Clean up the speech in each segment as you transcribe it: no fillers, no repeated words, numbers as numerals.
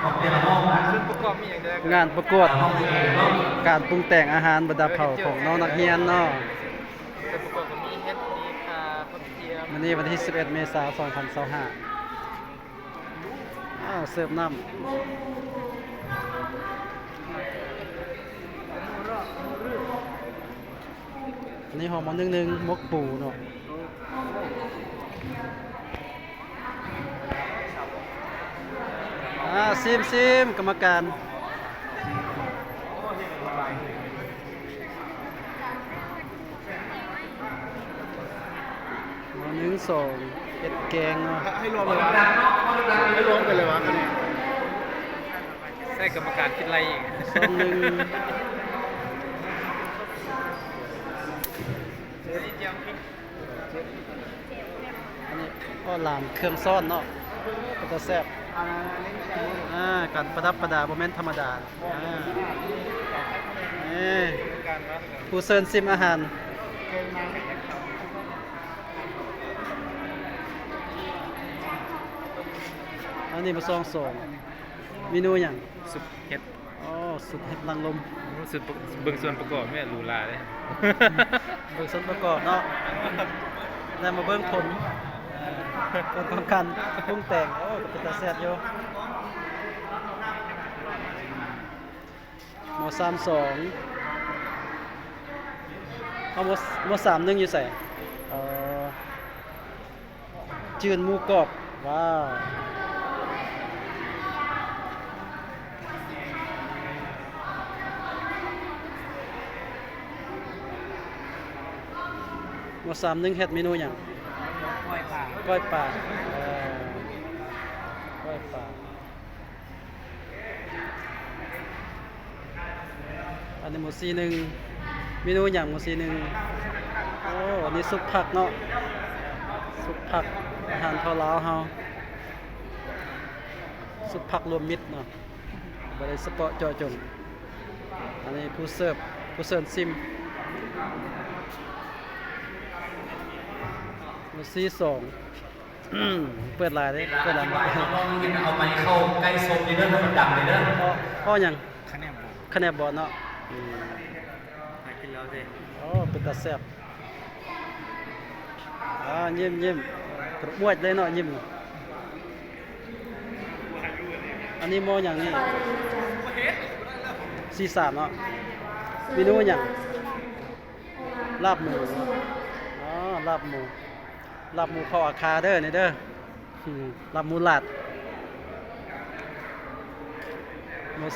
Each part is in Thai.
ของแต่ละห้องนะ ซึ่งประกอบมีอย่างเดียว งานประกวดการปรุงแต่งอาหารบรรดาเผ่าของน้องนักเรียนเนาะ ส่วนประกอบก็มีเฮ็ดมีข่าผักเทียม วันนี้วันที่ 11 เมษายน 2025อ้าวเสิร์ฟน้ำอันนี้หอม1มกปูเนาะซิมกรรมการ1 2เฮ็ดแกงเนาะ ให้รวมเลยให้รวมกันเลยวะคะแนนใช่กรรมการคิดอะไรอีก ส้ม1 อันนี้ก็หลามเครื่องซ่อนเนาะก็จะแซ่บการประดับประดาโมเมนต์ธรรมดานี่ผู้เซิร์นซิมอาหารอันนี้มาซองเมนูอย่าง สุดเฮ็ด อ๋อสุดเห็ดนางลม สุดเบิ่งส่วนประกอบแม่หรูหราเลย เบิ่งส่วนประกอบเนาะแล้วมาเบิ่งผลเป็นของกันปรุงแต่งโอ้ก็เป็นตาแซ่บอยู่หมอ32เอาหมอ31อยู่ใส่จืนหมูกรอบว้าวหมอ31เฮ็ดเมนูหยังก้อยปลาก้อยปลาอันนี้หมู41เมนูอย่างหมู41โอ้อันนี้ซุปผักเนาะซุปผักอาหารเผาลาวเฮาซุปผักรวมมิตรเนาะบ่ได้เฉพาะเจาะจงอันนี้ผู้เสิร์ฟซิมหมู42เปิดลายได้เปิดลายหมด ลองเห็นเอาไม้เข้าใกล้ศพนี่เด้อให้มันดังเลยเด้อ พ่อหยัง คะแนน คะแนนบอลเนาะ หากินแล้วสิ อ๋อเป็นตาแซ่บยิ้มกระบวดเลยเนาะยิ้มอันนี้หม้ออย่างนี้43เนาะเมนูอย่างลาบหมูอ๋อลาบหมูเผาอาคาเด้อนี่เด้อลาบหมูลาดหมู42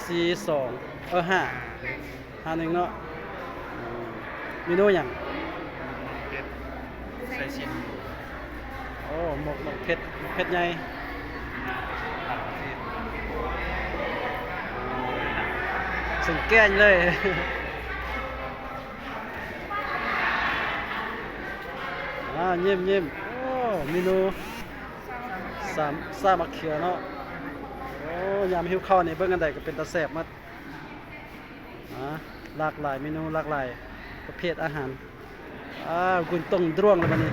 51เนาะเมนูอย่าง ใส่ชิ้น โอ้หมกเผ็ดใหญ่สึงแก้งเลยยิ้มโอ้เมนูซ่ามะเขือเนาะโอ้ยามหิวข้าวนี่เบิ่งกันได้ก็เป็นตาแซ่บมัดหลากหลายเมนูหลากหลายประเภทอาหารกุนต้งดร่วงเลยบัดนี้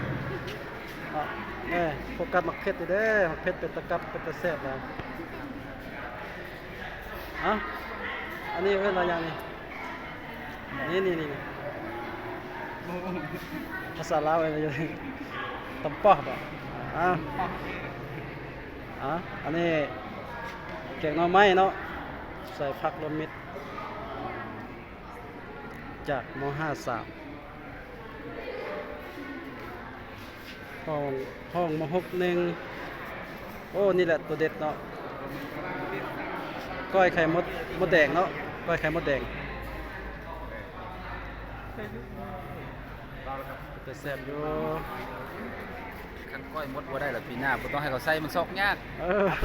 โฟกัสมักเผ็ดเด้อมักเผ็ดเป็นตะกับเป็นตะแซ่บแล้วอันนี้เอิ้นอะไรอย่างนี้นี่ภาษาลาวอะไรอย่างนี้ตำป๊อกบ่อันนี้แกงหน่อไม้เนาะใส่ผักรวมมิตรจากม.53ห้องม.61โอ้นี่แหละตัวเด็ดเนาะก้อยไข่มดแดงเนาะก้อยไข่มดแดงแต่แซ่บอยู่ คันก้อยมดบ่ได้หรอปีหน้าบ่ต้องให้เขาใส่มันซอกยากเ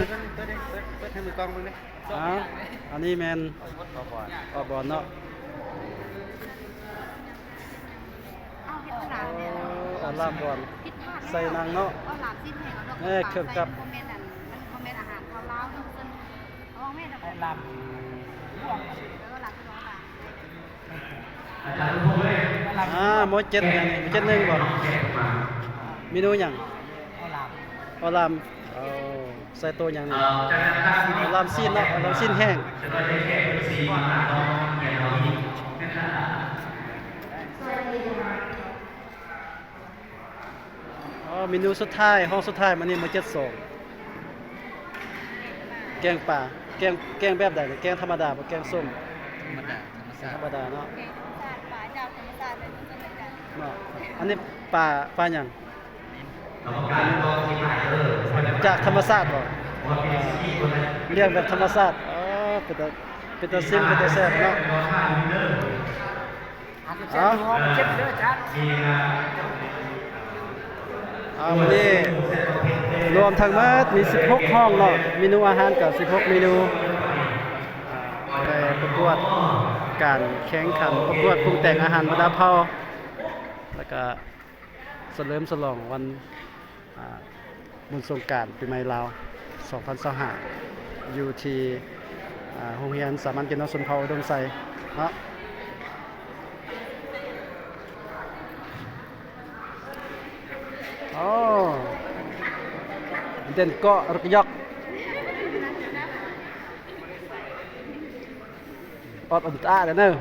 ปิดให้มือกล้องมึงดิ อันนี้แมน มดบ่บ่ ออกบอลเนาะเอาลาบบอลใส่นางเนาะเครื่องกับคอมเมนต์อาหารเขาเล่าเพิ่นเอาแม่จะไปลำแล้วก็หลับที่ร้อนหมด7อย่างนี้7 1บ่เมนูหยังเอาลาม ใส่ตัวอย่างนี้ จากนั้นครับ ลำซีนเนาะลำซีนแห้ง จะต้องได้แค่เป็นสีมาลองเขียนเอาอีกนะครับ อ๋อเมนูสุดท้ายห้องสุดท้ายมันนี่มาเจ็ดสองแกงป่าแกงแบบใดเนี่ยแกงธรรมดาบ่แกงส้ม ธรรมดาธรรมชา ธร ติ รมดาเนาะ แกงธรรมชาติป่าจากธรรมชาติเลยมันจะเหมือนกัน เนาะอันนี้ปลาหยัง เราต้องการตัวที่หมายจากธรรมชาติบ่ ว่าเป็นสีคนนั้น เลี้ยงแบบธรรมชาติอ๋อเป็นตาซิมเป็นตาแซ่บเนาะ เอา เจ็บเด้อจ้า เอาวันนี้รวมทั้งหมดมี 16 ห้องเนาะเมนูอาหารกับ 16 เมนูไปประกวดการแข่งขันประกวดปรุงแต่งอาหารบรรดาเผ่าแล้วก็เฉลิมฉลองวันบุญสงกรานต์ปีใหม่ลาว2025อยู่ที่โรงเรียนสามัญกินนชนเผ่าอุดมไซเนาะอ๋อเด่นเกาะรกยอกอดอุ่นตาเด้อเนอะ